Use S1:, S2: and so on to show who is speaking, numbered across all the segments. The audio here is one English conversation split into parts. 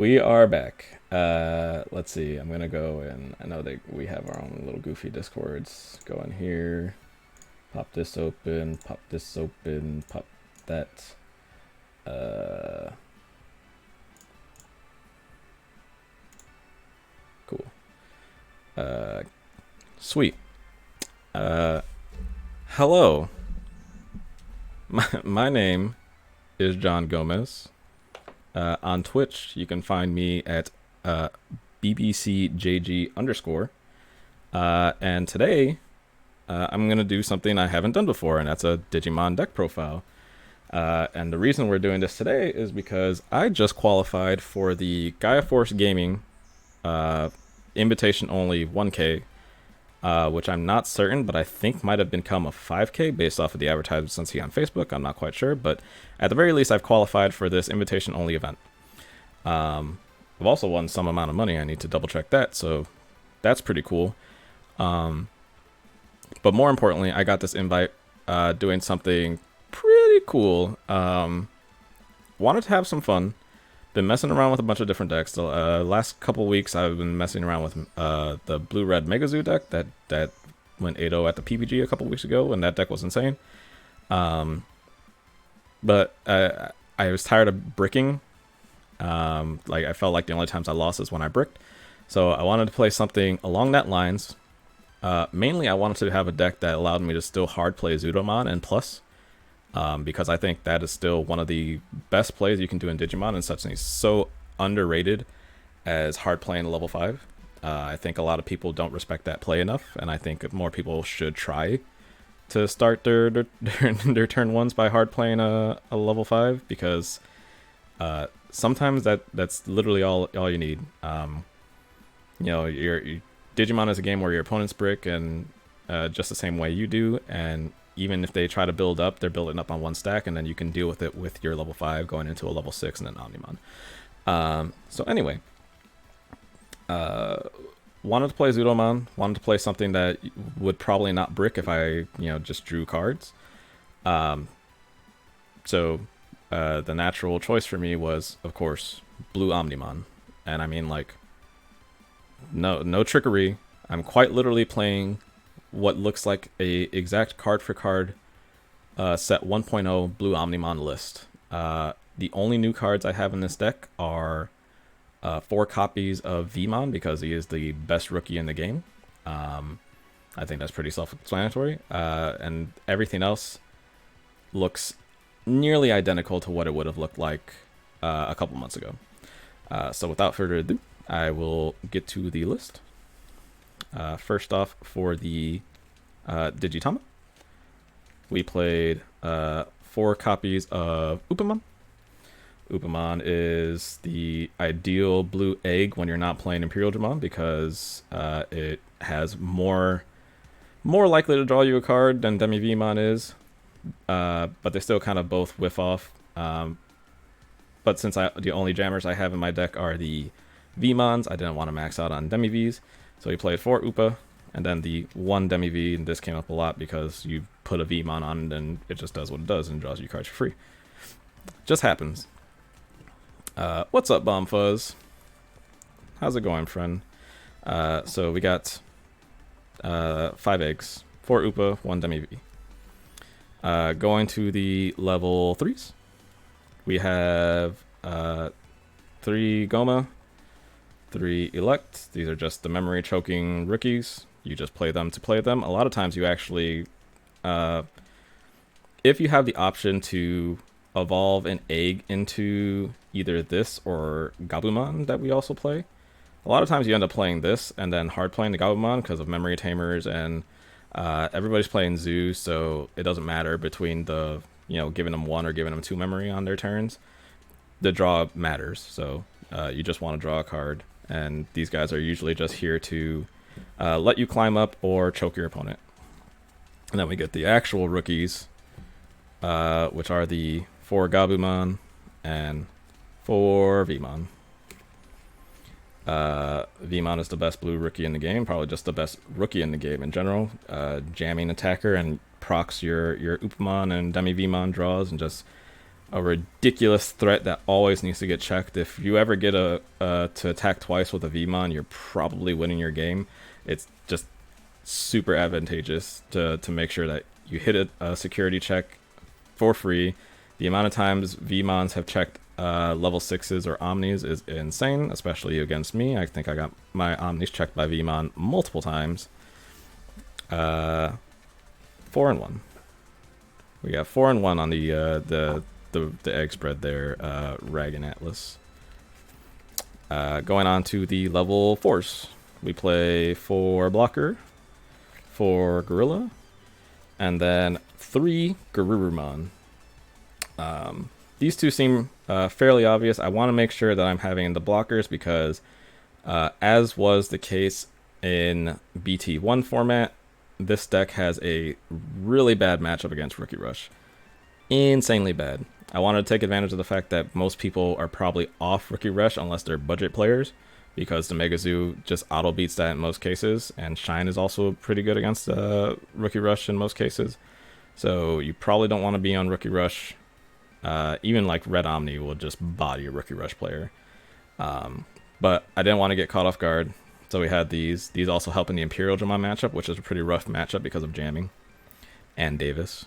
S1: We are back. Let's see. I'm gonna go and I know that we have our own little goofy discords. Go in here, pop this open, pop this open, pop that. Uh, cool. Uh, Sweet. Uh, Hello. My name is John Gomez. On Twitch, you can find me at BBCJG underscore. And today, I'm going to do something I haven't done before, and that's a Digimon deck profile. And the reason we're doing this today is because I just qualified for the Gaia Force Gaming invitation only 1K, which I'm not certain, but I think might have become a 5K based off of the advertisements I see on Facebook. I'm not quite sure, but at the very least, I've qualified for this invitation only event. I've also won some amount of money. I need to double check that, so that's pretty cool. But more importantly, I got this invite doing something pretty cool. Wanted to have some fun. Been messing around with a bunch of different decks. The last couple weeks, I've been messing around with the blue-red Megazoo deck that went 8-0 at the PPG a couple weeks ago, and that deck was insane. But I was tired of bricking. Like I felt like the only times I lost is when I bricked. So I wanted to play something along that lines. Mainly, I wanted to have a deck that allowed me to still hard play Zudomon and Plus. Because I think that is still one of the best plays you can do in Digimon, and such things so underrated as hard playing level 5. I think a lot of people don't respect that play enough, and I think more people should try to start their turn ones by hard playing a level 5, because sometimes that's literally all you need. Your Digimon is a game where your opponents brick and just the same way you do, and even if they try to build up, they're building up on one stack, and then you can deal with it with your level 5 going into a level 6 and then Omnimon. So anyway, wanted to play Zudomon, wanted to play something that would probably not brick if I, just drew cards. So the natural choice for me was, of course, blue Omnimon. And I mean, like, no trickery. I'm quite literally playing what looks like a exact card for card set 1.0 blue Omnimon list. The only new cards I have in this deck are 4 copies of Vmon, because he is the best rookie in the game. I think that's pretty self-explanatory. And everything else looks nearly identical to what it would have looked like a couple months ago. So without further ado, I will get to the list. First off, for the Digitama, we played 4 copies of Upamon. Upamon is the ideal blue egg when you're not playing Imperial Dramon, because it has more likely to draw you a card than Demi Vmon is, but they still kind of both whiff off. But since the only jammers I have in my deck are the Vmons, I didn't want to max out on Demi Vs. So we played 4 Upa, and then the 1 Demi V, and this came up a lot because you put a Vmon on and it just does what it does and draws you cards for free. Just happens. What's up, Bomb Fuzz? How's it going, friend? So we got 5 eggs, 4 Upa, 1 Demi V. Going to the level 3s, we have 3 Goma, 3 Elect. These are just the memory choking rookies. You just play them to play them. A lot of times you actually, if you have the option to evolve an egg into either this or Gabumon that we also play, a lot of times you end up playing this and then hard playing the Gabumon because of memory tamers, and everybody's playing Zoo, so it doesn't matter between the, giving them 1 or giving them 2 memory on their turns. The draw matters, so you just want to draw a card. And these guys are usually just here to let you climb up or choke your opponent. And then we get the actual rookies, which are the 4 Gabumon and 4 Vmon. Vmon is the best blue rookie in the game, probably just the best rookie in the game in general. Jamming attacker and procs your Upamon and Demi Vmon draws, and just a ridiculous threat that always needs to get checked. If you ever get a to attack twice with a Vmon, you're probably winning your game. It's just super advantageous to make sure that you hit a security check for free. The amount of times Vmons have checked level 6s or Omnis is insane, especially against me. I think I got my Omnis checked by Vmon multiple times. 4-1. We got 4-1 on the egg spread there, Ragan Atlas. Going on to the level 4s. We play 4 Blocker, 4 Gorilla, and then 3 Garurumon. These two seem fairly obvious. I want to make sure that I'm having the blockers because, as was the case in BT1 format, this deck has a really bad matchup against Rookie Rush. Insanely bad. I wanted to take advantage of the fact that most people are probably off Rookie Rush unless they're budget players, because the Mega Zoo just auto beats that in most cases, and Shine is also pretty good against Rookie Rush in most cases. So you probably don't want to be on Rookie Rush. Even like Red Omni will just body a Rookie Rush player. But I didn't want to get caught off guard, so we had these. These also help in the Imperial Dramon matchup, which is a pretty rough matchup because of jamming and Davis.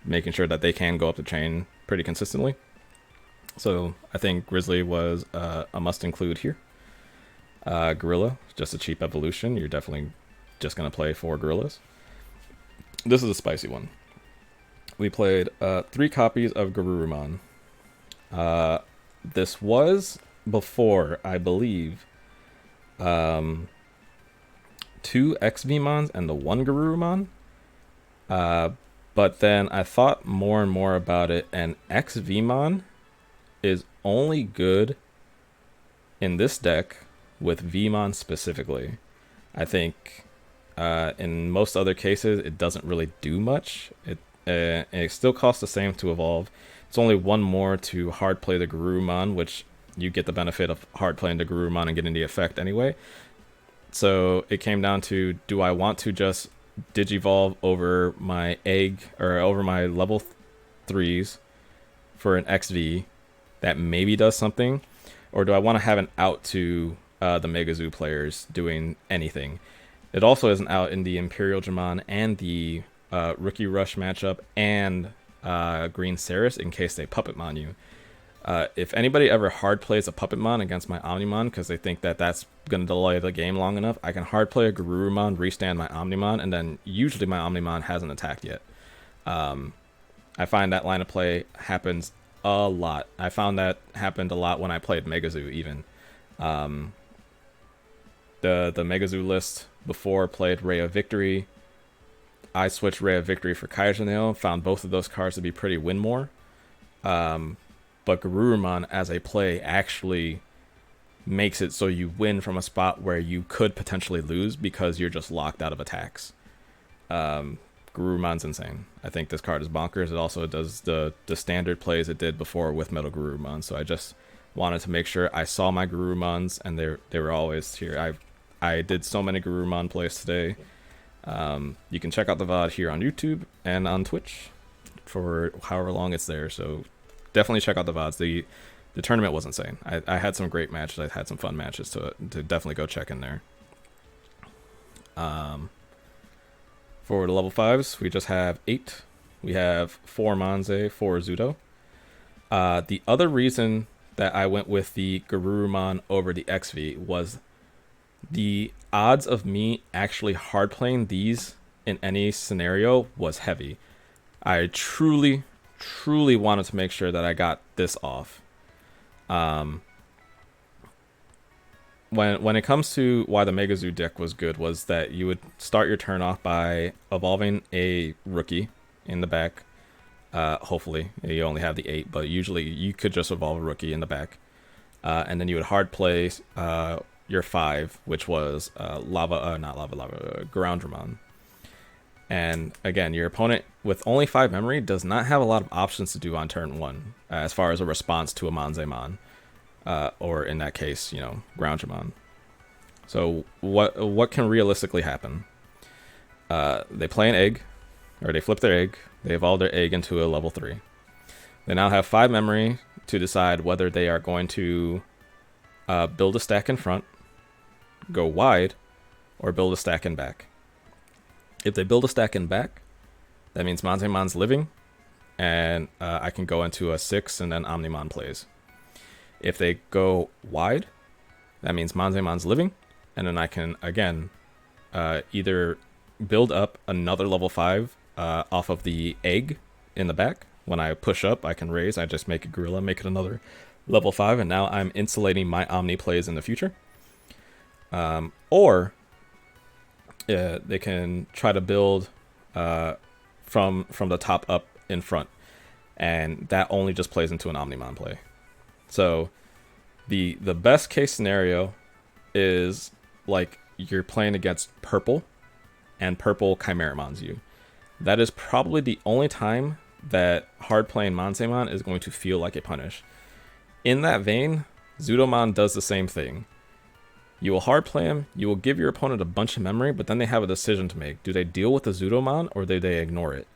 S1: Making sure that they can go up the chain pretty consistently. So I think Grizzly was a must include here. Gorilla, just a cheap evolution. You're definitely just going to play 4 Gorillas. This is a spicy one. We played 3 copies of Garurumon. This was before, I believe, 2 XVmons and the 1 Garurumon. But then I thought more and more about it, and XVmon is only good in this deck with Vmon specifically. I think in most other cases it doesn't really do much. It still costs the same to evolve. It's only 1 more to hard play the Garurumon, which you get the benefit of hard playing the Garurumon and getting the effect anyway. So it came down to, do I want to just Digivolve over my egg or over my level 3s for an XV that maybe does something, or do I want to have an out to the Mega Zoo players doing anything? It also is an out in the Imperial Dramon and the Rookie Rush matchup and Green Ceres in case they Puppetmon you. If anybody ever hard plays a Puppetmon against my Omnimon because they think that that's going to delay the game long enough, I can hard play a Garurumon, restand my Omnimon, and then usually my Omnimon hasn't attacked yet. I find that line of play happens a lot. I found that happened a lot when I played Mega Zoo even. The Mega Zoo list before played Ray of Victory. I switched Ray of Victory for Kaisernail, found both of those cards to be pretty win more. But Garurumon as a play actually makes it so you win from a spot where you could potentially lose because you're just locked out of attacks. Garurumon's insane. I think this card is bonkers. It also does the standard plays it did before with Metal Garurumon. So I just wanted to make sure I saw my Garurumons and they were always here. I did so many Garurumon plays today. You can check out the VOD here on YouTube and on Twitch for however long it's there. So definitely check out the VODs. The tournament was insane. I had some great matches. I had some fun matches to definitely go check in there. For the level 5s, we just have 8. We have 4 Manze, 4 Zudo. The other reason that I went with the Garurumon over the XV was the odds of me actually hard playing these in any scenario was heavy. I truly wanted to make sure that I got this off. When it comes to why the Mega Zoo deck was good was that you would start your turn off by evolving a rookie in the back. Hopefully you only have the 8, but usually you could just evolve a rookie in the back, and then you would hard play your 5, which was Ground Dramon. And again, your opponent with only 5 memory does not have a lot of options to do on turn 1 as far as a response to a Manzemon, or in that case, Ground Dramon. So what can realistically happen? They play an egg, or they flip their egg, they evolve their egg into a level 3. They now have 5 memory to decide whether they are going to build a stack in front, go wide, or build a stack in back. If they build a stack in back, that means Manzemon's living, and I can go into a 6 and then Omnimon plays. If they go wide, that means Manzemon's living, and then I can, again, either build up another level 5 off of the egg in the back. When I push up, I can raise. I just make a gorilla, make it another level 5, and now I'm insulating my Omni plays in the future. Or they can try to build from the top up in front, and that only just plays into an Omnimon play. So the best case scenario is like you're playing against purple, and purple Chimeramons you. That is probably the only time that hard playing Manzemon is going to feel like a punish. In that vein, Zudomon does the same thing. You will hard play him, you will give your opponent a bunch of memory, but then they have a decision to make. Do they deal with the Zudomon, or do they ignore it?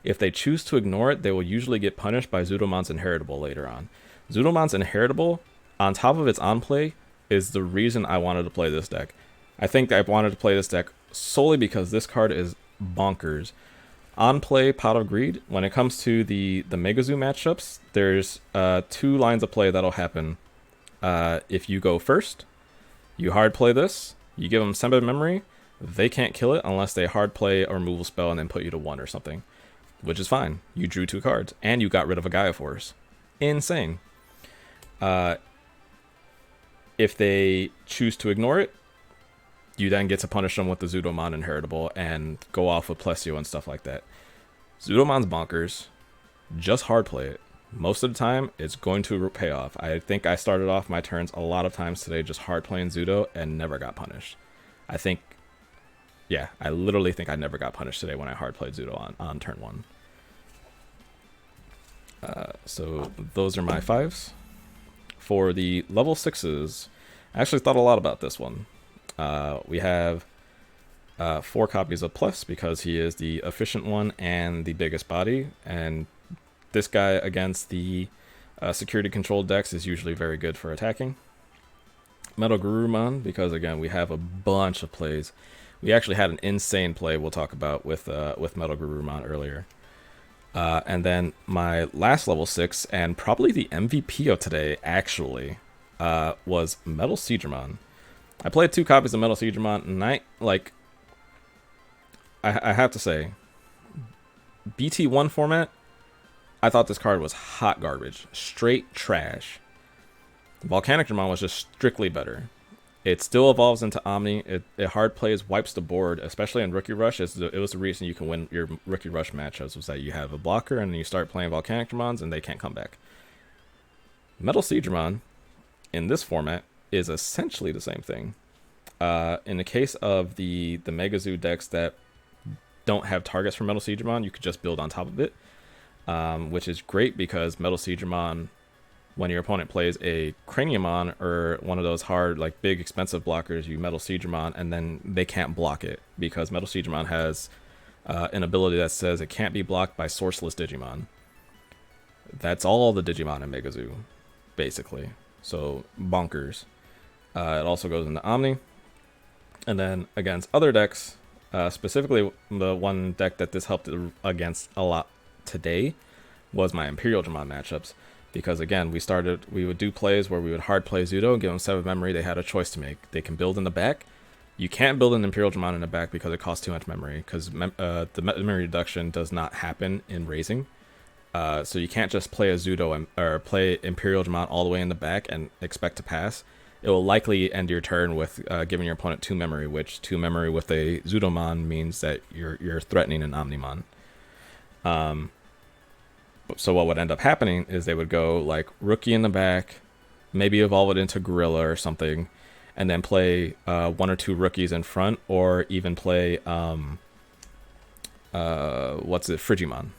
S1: If they choose to ignore it, they will usually get punished by Zudomon's Inheritable later on. Zudomon's Inheritable, on top of its on-play, is the reason I wanted to play this deck. I think I wanted to play this deck solely because this card is bonkers. On-play Pot of Greed, when it comes to the Megazoo matchups, there's 2 lines of play that'll happen. If you go first, you hard play this, you give them 7 memory, they can't kill it unless they hard play a removal spell and then put you to 1 or something, which is fine. You drew 2 cards, and you got rid of a Gaia Force. Insane. If they choose to ignore it, you then get to punish them with the Zudomon Inheritable and go off with Plesio and stuff like that. Zudomon's bonkers. Just hard play it. Most of the time, it's going to pay off. I think I started off my turns a lot of times today just hard playing Zudo and never got punished. I literally think I never got punished today when I hard played Zudo on turn 1. So those are my 5s. For the level 6s, I actually thought a lot about this one. We have 4 copies of Plus because he is the efficient one and the biggest body, and this guy against the security controlled decks is usually very good for attacking. Metal Garurumon, because again we have a bunch of plays. We actually had an insane play we'll talk about with Metal Garurumon earlier. And then my last level 6, and probably the MVP of today actually, was Metal Seedramon. I played 2 copies of Metal Seedramon, and I have to say, BT1 format, I thought this card was hot garbage. Straight trash. Volcanic Dramon was just strictly better. It still evolves into Omni. It hard plays, wipes the board, especially in Rookie Rush. It was the reason you can win your Rookie Rush matchups, was that you have a blocker and you start playing Volcanic Dramons and they can't come back. Metal Seedramon, in this format, is essentially the same thing. In the case of the Megazoo decks that don't have targets for Metal Seedramon, you could just build on top of it, which is great because Metal Seedramon, when your opponent plays a Craniumon or one of those hard, like big, expensive blockers, you Metal Seedramon, and then they can't block it because Metal Seedramon has an ability that says it can't be blocked by sourceless Digimon. That's all the Digimon in Megazoo, basically. So, bonkers. It also goes into Omni. And then against other decks, specifically the one deck that this helped against a lot today was my Imperial Dramon matchups. Because again, we would do plays where we would hard play Zudo and give them 7 memory. They had a choice to make. They can build in the back. You can't build an Imperial Dramon in the back because it costs too much memory. Because the memory reduction does not happen in raising. So you can't just play a Zudo or play Imperial Dramon all the way in the back and expect to pass. It will likely end your turn with giving your opponent 2 memory, which 2 memory with a Zudomon means that you're threatening an Omnimon. So what would end up happening is they would go like Rookie in the back, maybe evolve it into Gorilla or something, and then play 1 or 2 Rookies in front, or even play Frigimon.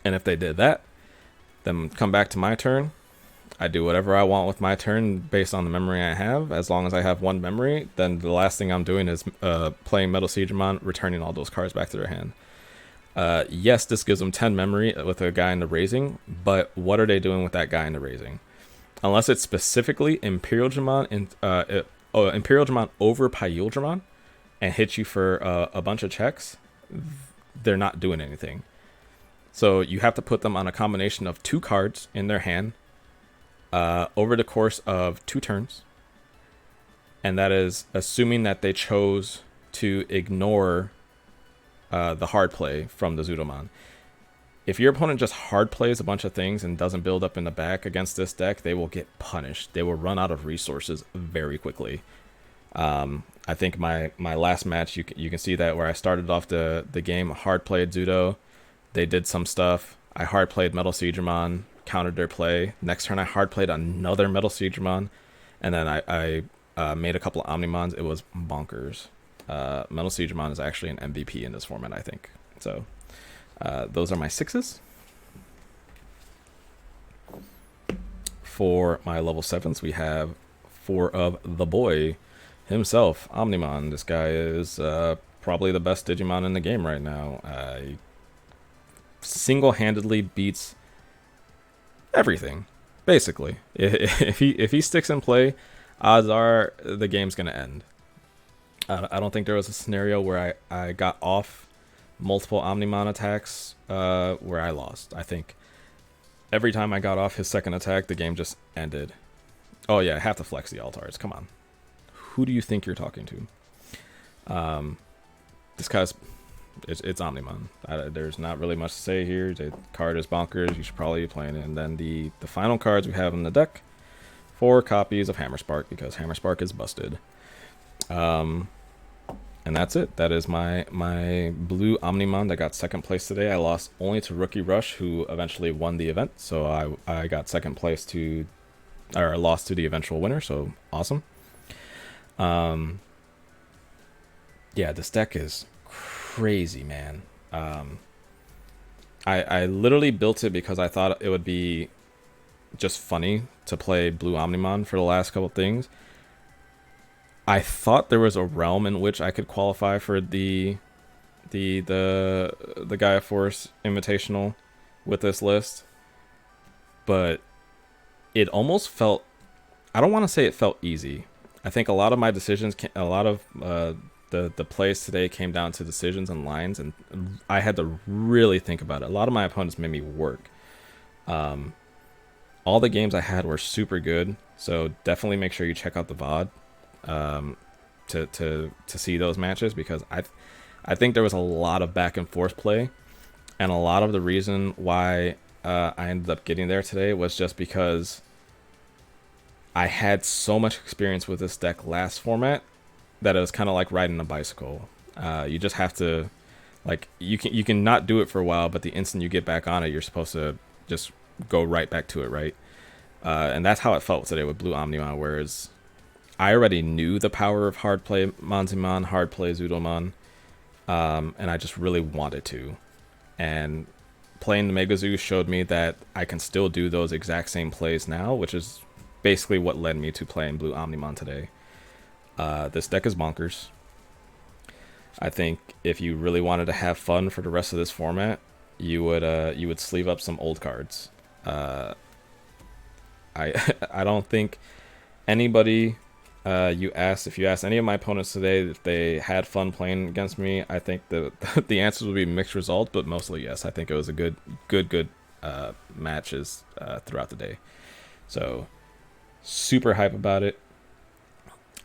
S1: And if they did that, then come back to my turn. I do whatever I want with my turn based on the memory I have. As long as I have 1 memory, then the last thing I'm doing is playing Metal Seedramon, returning all those cards back to their hand. Yes, this gives them 10 memory with a guy in the raising, but what are they doing with that guy in the raising? Unless it's specifically Imperial Dramon and Imperial Dramon over Pyul Dramon and hit you for a bunch of checks, they're not doing anything. So you have to put them on a combination of 2 cards in their hand over the course of 2 turns. And that is assuming that they chose to ignore the hard play from the Zudomon. If your opponent just hard plays a bunch of things and doesn't build up in the back against this deck, they will get punished. They will run out of resources very quickly. I think my last match, you can see that where I started off the game, hard played Zudo. They did some stuff. I hard played Metal Siegramon, countered their play. Next turn I hard played another Metal Siegramon, and then I made a couple of Omnimons. It was bonkers. Metal Siegramon is actually an MVP in this format, I think. So those are my 6s. For my level 7s, we have 4 of the boy himself, Omnimon. This guy is probably the best Digimon in the game right now. He single-handedly beats everything, basically. If he sticks in play, odds are the game's gonna end. I don't think there was a scenario where I got off multiple Omnimon attacks where I lost. I think every time I got off his second attack, the game just ended. Oh yeah, I have to flex the altars. Come on. Who do you think you're talking to? This guy's... It's Omnimon. There's not really much to say here. The card is bonkers. You should probably be playing it. And then the final cards we have in the deck. 4 copies of Hammerspark, because Hammerspark is busted. And that's it. That is my blue Omnimon that got second place today. I lost only to Rookie Rush, who eventually won the event. So I got second place or lost to the eventual winner. So awesome. Yeah, this deck is crazy, man. I literally built it because I thought it would be just funny to play blue Omnimon for the last couple things. I thought there was a realm in which I could qualify for the Gaia Force Invitational with this list, but it almost felt... I don't want to say it felt easy. I think a lot of my decisions, a lot of the plays today came down to decisions and lines, and I had to really think about it. A lot of my opponents made me work. All the games I had were super good, so definitely make sure you check out the VOD to see those matches, because I think there was a lot of back and forth play, and a lot of the reason why I ended up getting there today was just because I had so much experience with this deck last format that it was kind of like riding a bicycle. You just have to, like, you can not do it for a while, but the instant you get back on it, you're supposed to just go right back to it, right? And that's how it felt today with blue Omnimon, whereas I already knew the power of hard play Monzimon, hard play Zudomon, and I just really wanted to. And playing the Megazoo showed me that I can still do those exact same plays now, which is basically what led me to playing blue Omnimon today. This deck is bonkers. I think if you really wanted to have fun for the rest of this format, you would sleeve up some old cards. I don't think anybody if you ask any of my opponents today if they had fun playing against me, I think the answers would be mixed results, but mostly yes. I think it was a good matches throughout the day. So super hype about it.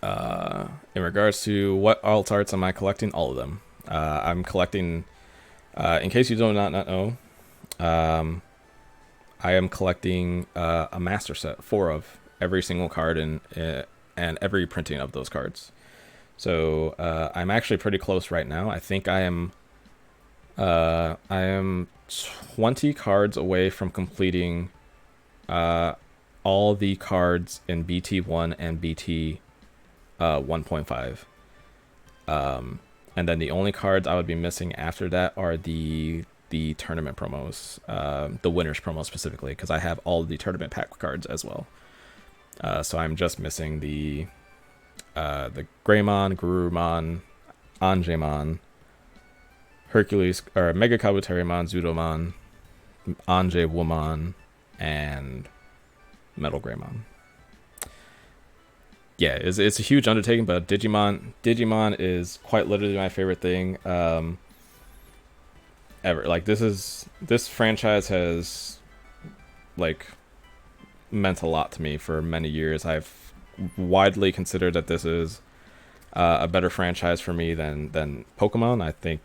S1: In regards to what alt arts am I collecting, all of them. I'm collecting, in case you do not know, I am collecting a master set, 4 of every single card and every printing of those cards. So I'm actually pretty close right now. I think I am 20 cards away from completing all the cards in BT1 and BT 1.5. And then the only cards I would be missing after that are the tournament promos, the winners promo specifically, because I have all the tournament pack cards as well. So I'm just missing the Greymon, Garurumon, Angemon, Hercules or Mega Kabuterimon, Zudomon, Anje Woman, and Metal Greymon. Yeah, it's a huge undertaking, but Digimon is quite literally my favorite thing ever. Like this franchise has like meant a lot to me for many years. I've widely considered that this is a better franchise for me than Pokemon. I think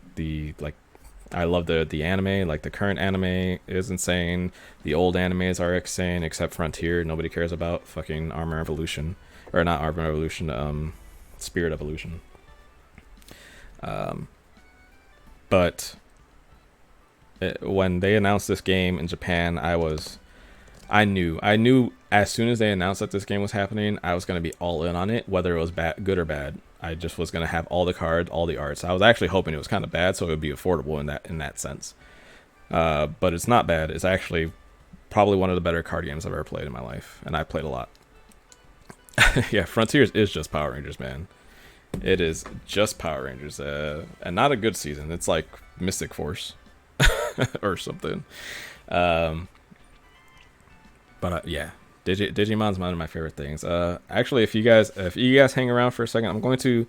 S1: I love the anime. Like the current anime is insane. The old animes are insane, except Frontier. Nobody cares about fucking Armor Evolution, or not Armor Evolution. Spirit Evolution. But when they announced this game in Japan, I knew as soon as they announced that this game was happening, I was going to be all in on it, whether it was good or bad. I just was going to have all the cards, all the arts. I was actually hoping it was kind of bad, so it would be affordable in that sense. But it's not bad. It's actually probably one of the better card games I've ever played in my life, and I played a lot. Yeah, Frontiers is just Power Rangers, man. It is just Power Rangers, and not a good season. It's like Mystic Force or something. But yeah, Digimon's one of my favorite things. Actually, if you guys hang around for a second, I'm going to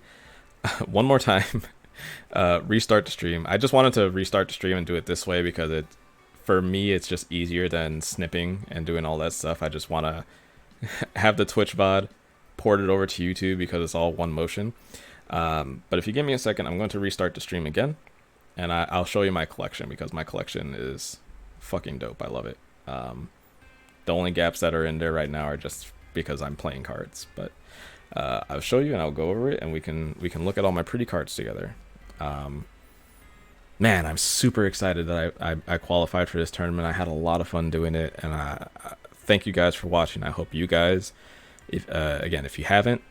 S1: one more time restart the stream. I just wanted to restart the stream and do it this way because for me it's just easier than snipping and doing all that stuff. I just want to have the Twitch VOD ported over to YouTube because it's all one motion. But if you give me a second, I'm going to restart the stream again, and I'll show you my collection because my collection is fucking dope. I love it. The only gaps that are in there right now are just because I'm playing cards, but I'll show you and I'll go over it, and we can look at all my pretty cards together. Man, I'm super excited that I qualified for this tournament. I had a lot of fun doing it, and I thank you guys for watching. I hope you guys, if you haven't,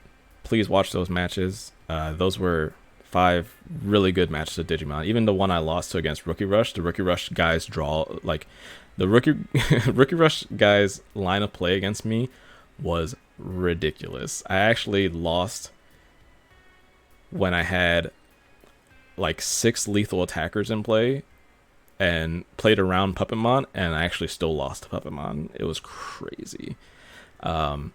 S1: please watch those matches. Those were 5 really good matches of Digimon. Even the one I lost to against Rookie Rush, the Rookie Rush guys the Rookie Rush guys' line of play against me was ridiculous. I actually lost when I had like 6 lethal attackers in play and played around Puppetmon, and I actually still lost to Puppetmon. It was crazy. But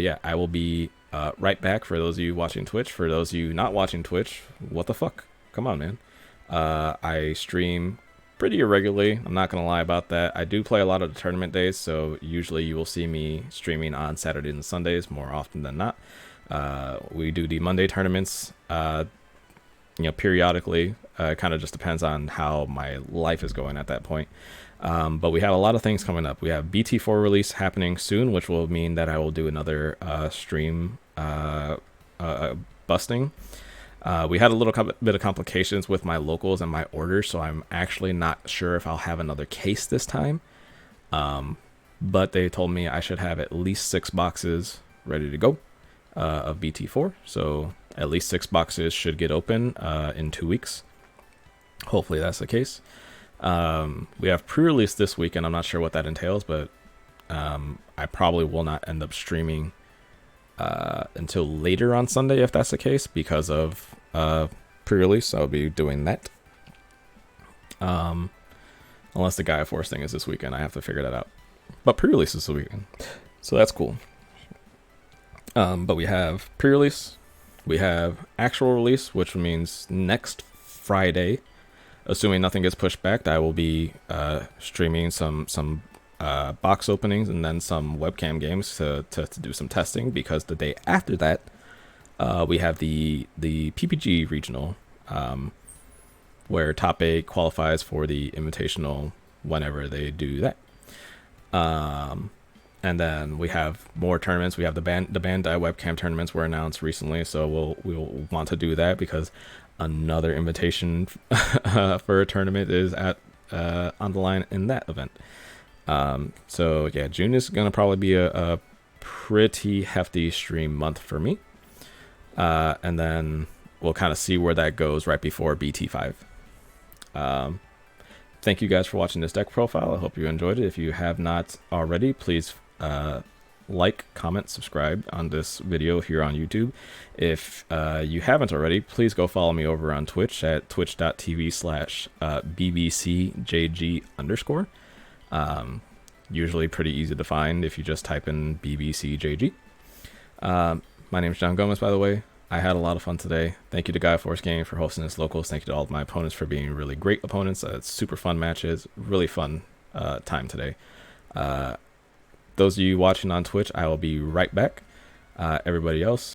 S1: yeah, I will be right back for those of you watching Twitch. For those of you not watching Twitch, what the fuck? Come on, man. I stream pretty irregularly. I'm not going to lie about that. I do play a lot of the tournament days, so usually you will see me streaming on Saturdays and Sundays more often than not. We do the Monday tournaments, periodically. Kind of just depends on how my life is going at that point. But we have a lot of things coming up. We have BT4 release happening soon, which will mean that I will do another stream busting. We had a little bit of complications with my locals and my orders, so I'm actually not sure if I'll have another case this time. But they told me I should have at least 6 boxes ready to go of BT4. So at least 6 boxes should get open in 2 weeks. Hopefully that's the case. We have pre-release this weekend. I'm not sure what that entails, but I probably will not end up streaming until later on Sunday if that's the case, because of pre-release. I'll be doing that. Unless the Gaia Force thing is this weekend, I have to figure that out. But pre-release is this weekend, so that's cool. But we have pre-release, we have actual release, which means next Friday, assuming nothing gets pushed back, I will be streaming some box openings and then some webcam games to do some testing, because the day after that we have the PPG regional, where top 8 qualifies for the invitational whenever they do that. And then we have more tournaments. We have the Bandai webcam tournaments were announced recently, so we'll want to do that because another invitation for a tournament is on the line in that event. So yeah, June is gonna probably be a pretty hefty stream month for me, and then we'll kind of see where that goes right before BT5. Thank you guys for watching this deck profile. I hope you enjoyed it. If you have not already, please like, comment, subscribe on this video here on YouTube. If you haven't already, please go follow me over on Twitch at twitch.tv/bbcjg_. Usually pretty easy to find if you just type in bbcjg. My name is John Gomez, by the way. I had a lot of fun today. Thank you to Guy Force Gaming for hosting this locals. Thank you to all of my opponents for being really great opponents. Super fun matches. Really fun time today. Those of you watching on Twitch, I will be right back. Everybody else,